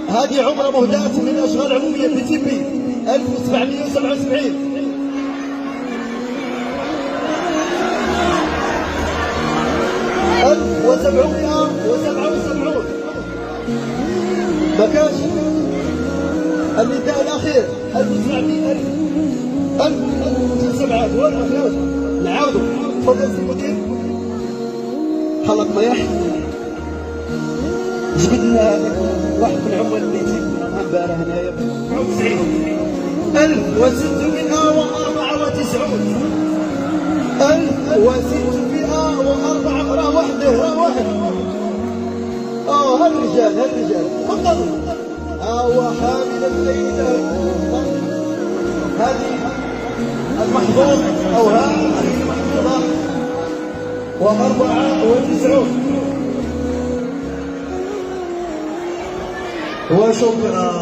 هذه عمرة مهداة من الأشغال العمومية بتيبي 1777. بكاش النداء الأخير 1900 نعاودوا. تفضل سي المدير حلق ميح جبد لنا واحد من العمال اللي تيجي امبارح هنايا 1694 1604 راه وحده راه واحد. هالرجال تفضل. هو حامل الليلة هذه المحظوظ أو هذه المحظوظة 94. وشكرا.